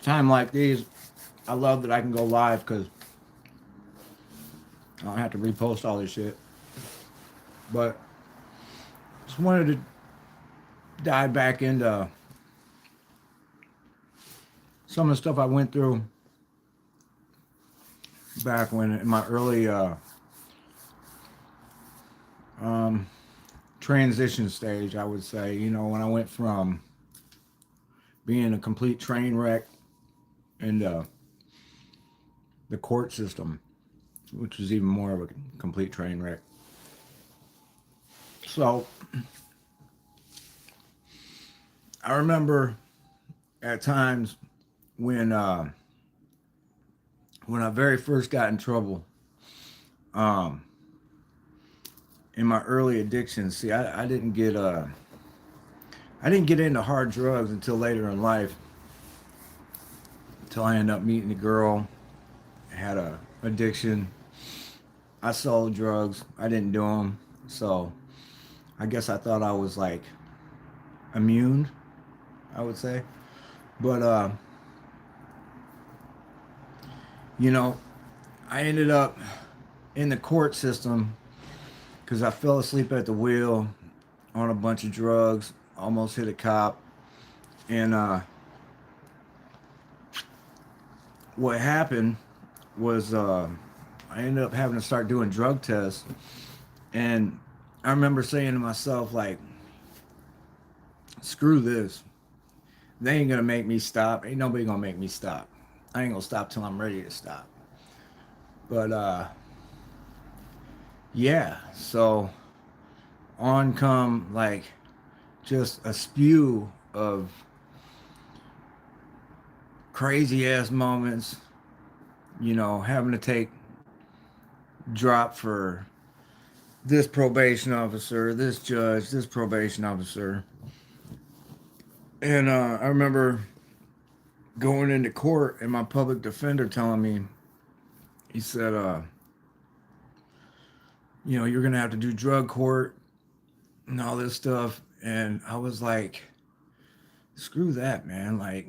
time like these, I love that I can go live because I don't have to repost all this shit. But just wanted to dive back into some of the stuff I went through back when in my early um, transition stage, I would say. You know, when I went from being a complete train wreck into the court system, which was even more of a complete train wreck. So I remember at times when when I very first got in trouble, um, in my early addictions. See, I didn't get into hard drugs until later in life. Until I ended up meeting a girl, had a addiction. I sold drugs. I didn't do them, so I guess I thought I was like immune. I would say, but you know, I ended up in the court system because I fell asleep at the wheel on a bunch of drugs, almost hit a cop, and what happened was I ended up having to start doing drug tests, and I remember saying to myself like, "Screw this! They ain't gonna make me stop. Ain't nobody gonna make me stop. I ain't gonna stop till I'm ready to stop." But yeah, so on come like just a spew of crazy ass moments, you know, having to take drop for this probation officer, this judge, this probation officer. And I remember going into court and my public defender telling me, he said, you know, you're going to have to do drug court and all this stuff. And I was like, screw that, man. Like,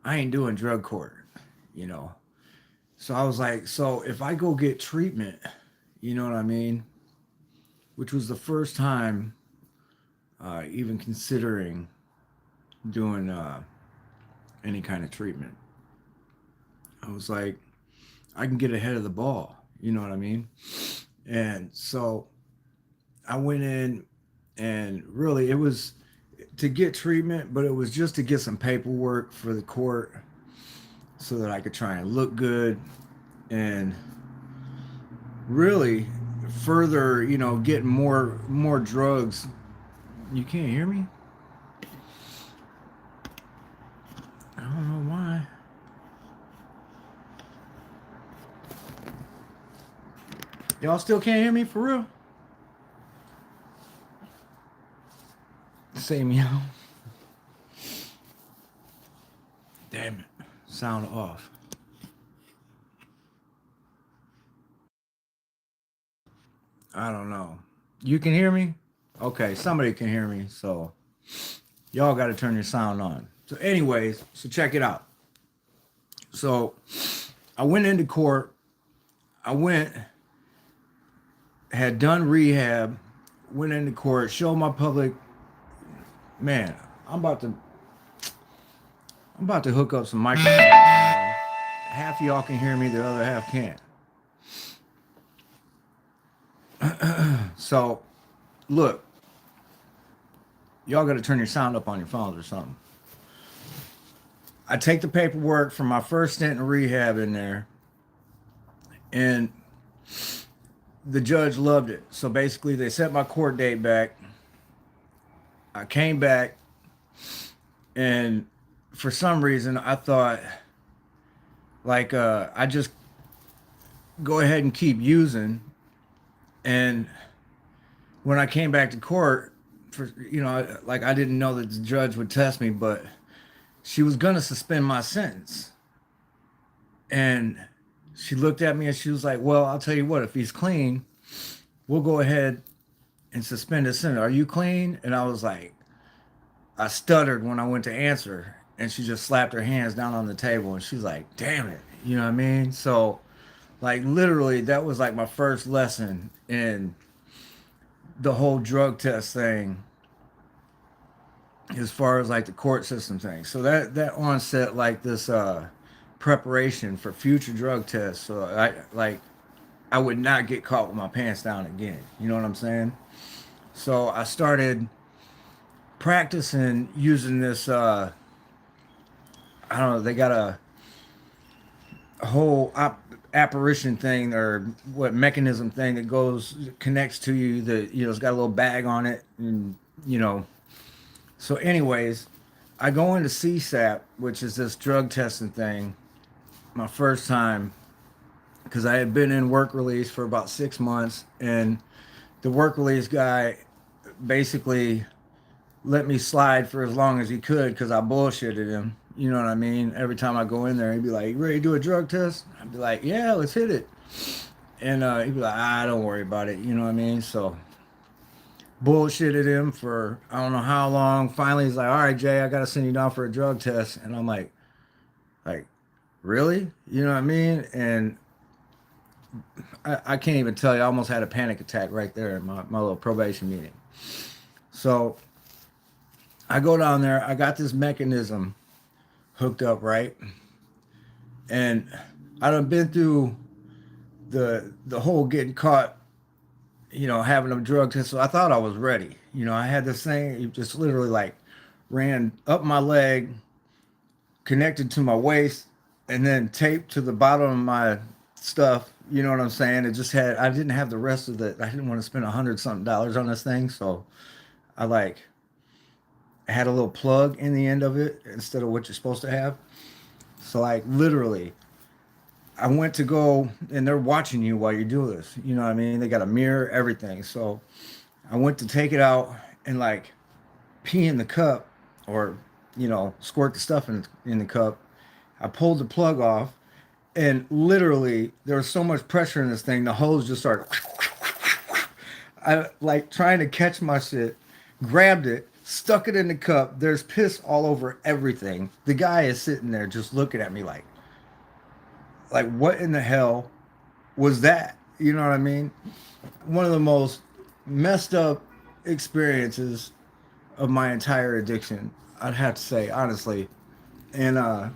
I ain't doing drug court, you know. So I was like, so if I go get treatment, you know what I mean? Which was the first time even considering doing any kind of treatment. I was like, I can get ahead of the ball, you know what I mean? And so I went in, and really it was to get treatment, but it was just to get some paperwork for the court so that I could try and look good and really further, you know, get more drugs. You can't hear me? I don't know why. Y'all still can't hear me for real? Say meow. Damn it. Sound off. I don't know. You can hear me? Okay, somebody can hear me, so y'all got to turn your sound on. So, anyways, so check it out. So, I went into court. I went, had done rehab, went into court, showed my public. Man, I'm about to, I'm about to hook up some microphones. Half of y'all can hear me, the other half can't. So, look, y'all got to turn your sound up on your phones or something. I take the paperwork from my first stint in rehab in there, and the judge loved it. So basically, they set my court date back. I came back, and for some reason, I thought like I just go ahead and keep using. And when I came back to court, for you know, like I didn't know that the judge would test me, but she was gonna suspend my sentence. And she looked at me and she was like, "Well, I'll tell you what, if he's clean, we'll go ahead and suspend his sentence. Are you clean?" And I was like, I stuttered when I went to answer. and she just slapped her hands down on the table, and she's like, damn it, you know what I mean? So like literally that was like my first lesson in the whole drug test thing, as far as like the court system thing. So that onset like this preparation for future drug tests. So I would not get caught with my pants down again. You know what I'm saying? So I started practicing using this I don't know, they got a whole apparition thing, or what mechanism thing that goes connects to you, that it's got a little bag on it, and so anyways, I go into CSAP, which is this drug testing thing, my first time, because I had been in work release for about 6 months, and the work release guy basically let me slide for as long as he could because I bullshitted him. You know what I mean? Every time I go in there, he'd be like, "You ready to do a drug test?" I'd be like, "Yeah, let's hit it." And he'd be like, don't worry about it. You know what I mean? So bullshitted him for I don't know how long. Finally, he's like, "All right, Jay, I got to send you down for a drug test." And I'm like, really? You know what I mean? And I can't even tell you. I almost had a panic attack right there in my little probation meeting. So I go down there. I got this mechanism hooked up, right? And I done been through the whole getting caught, having a drug test. So I thought I was ready. I had this thing, it just literally like ran up my leg, connected to my waist, and then taped to the bottom of my stuff. You know what I'm saying? I didn't have the rest of I didn't want to spend $100 something on this thing. So I had a little plug in the end of it instead of what you're supposed to have. So like literally, I went to go, and they're watching you while you do this. You know what I mean? They got a mirror, everything. So I went to take it out and like pee in the cup, or squirt the stuff in the cup. I pulled the plug off, and literally there was so much pressure in this thing, the hose just started. I like trying to catch my shit, grabbed it, stuck it in the cup. There's piss all over everything. The guy is sitting there just looking at me like what in the hell was that? You know what I mean? One of the most messed up experiences of my entire addiction, I'd have to say, honestly. And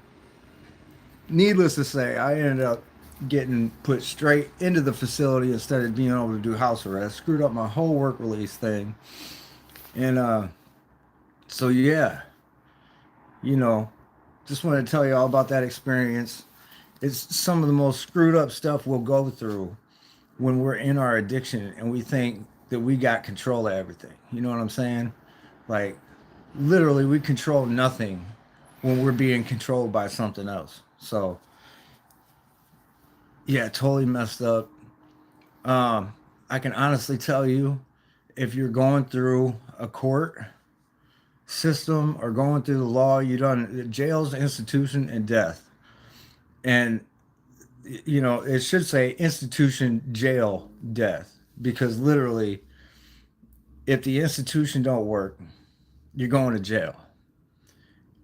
needless to say, I ended up getting put straight into the facility instead of being able to do house arrest. Screwed up my whole work release thing. And so yeah, you know, just want to tell you all about that experience. It's some of the most screwed up stuff we'll go through when we're in our addiction and we think that we got control of everything. You know what I'm saying? Like literally we control nothing when we're being controlled by something else. So yeah, totally messed up. I can honestly tell you, if you're going through a court system or going through the law, you done jail's institution and death. And it should say institution, jail, death, because literally if the institution don't work, you're going to jail.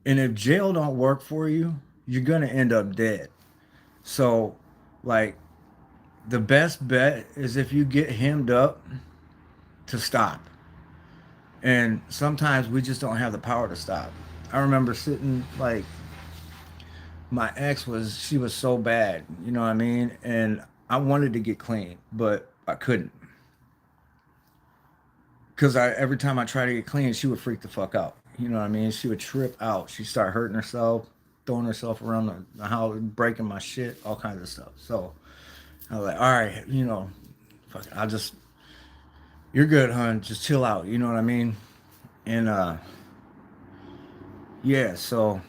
And if jail don't work for you, you're going to end up dead. So like the best bet is if you get hemmed up to stop. And sometimes we just don't have the power to stop. I remember sitting like my ex she was so bad, you know what I mean? And I wanted to get clean, but I couldn't. Because every time I tried to get clean, she would freak the fuck out. You know what I mean? She would trip out. She'd start hurting herself, throwing herself around the house, breaking my shit, all kinds of stuff. So I was like, all right, fuck it, you're good, hon. Just chill out. You know what I mean? And yeah, so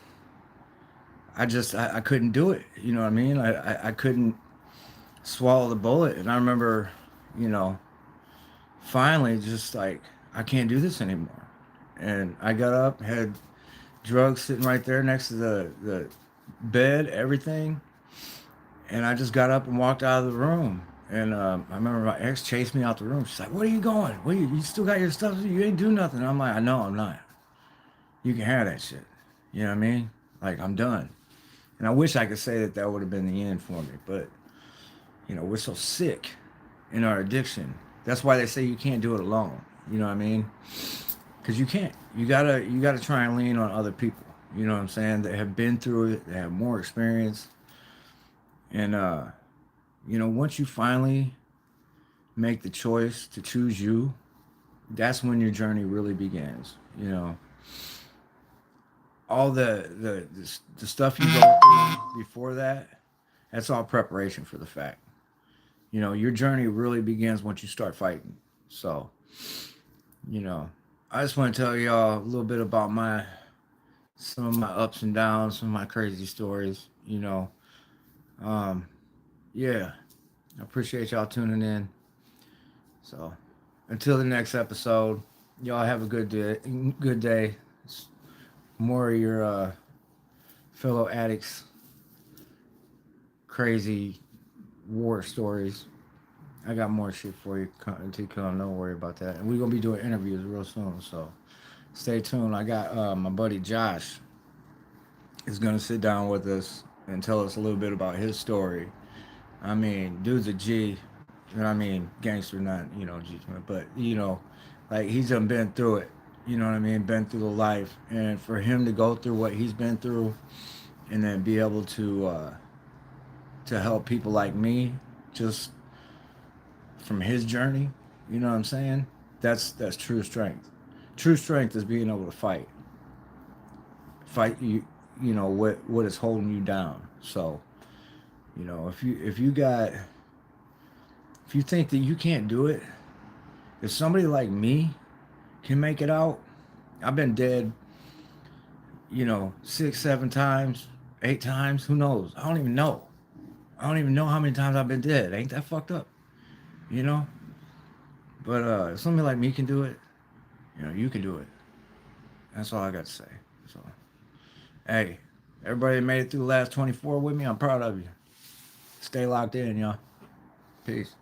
I couldn't do it. You know what I mean? I couldn't swallow the bullet. And I remember, you know, finally just like, I can't do this anymore. And I got up, had drugs sitting right there next to the bed, everything. And I just got up and walked out of the room. And I remember my ex chased me out the room. She's like, "Where are you going? You still got your stuff? You ain't do nothing." And I'm like, "I know I'm not. You can have that shit." You know what I mean? Like, I'm done. And I wish I could say that that would have been the end for me, but you know, we're so sick in our addiction. That's why they say you can't do it alone. You know what I mean? Because you can't. You gotta try and lean on other people. You know what I'm saying? That have been through it, that have more experience, and you know, once you finally make the choice to choose you, that's when your journey really begins. You know, all the stuff you go through before that, that's all preparation for the fact. You know, your journey really begins once you start fighting. So, you know, I just want to tell y'all a little bit about my some of my ups and downs, some of my crazy stories. You know, um, yeah, I appreciate y'all tuning in. So, until the next episode, y'all have a good day. Good day. More of your fellow addicts, crazy war stories. I got more shit for you to come. Don't worry about that. And we're gonna be doing interviews real soon. So stay tuned. I got my buddy Josh is gonna sit down with us and tell us a little bit about his story. I mean, dude's a G. You know what I mean? Gangster, not, you know, G, but you know, like he's done been through it. You know what I mean? Been through the life, and for him to go through what he's been through, and then be able to help people like me, just from his journey. You know what I'm saying? That's true strength. True strength is being able to fight you. You know what is holding you down. So you know if you think that you can't do it, if somebody like me can make it out, I've been dead. You know, 6, 7 times, 8 times. Who knows? I don't even know. I don't even know how many times I've been dead. Ain't that fucked up? You know. But if somebody like me can do it, you know, you can do it. That's all I got to say. So, hey, everybody that made it through the last 24 with me, I'm proud of you. Stay locked in, y'all. Peace.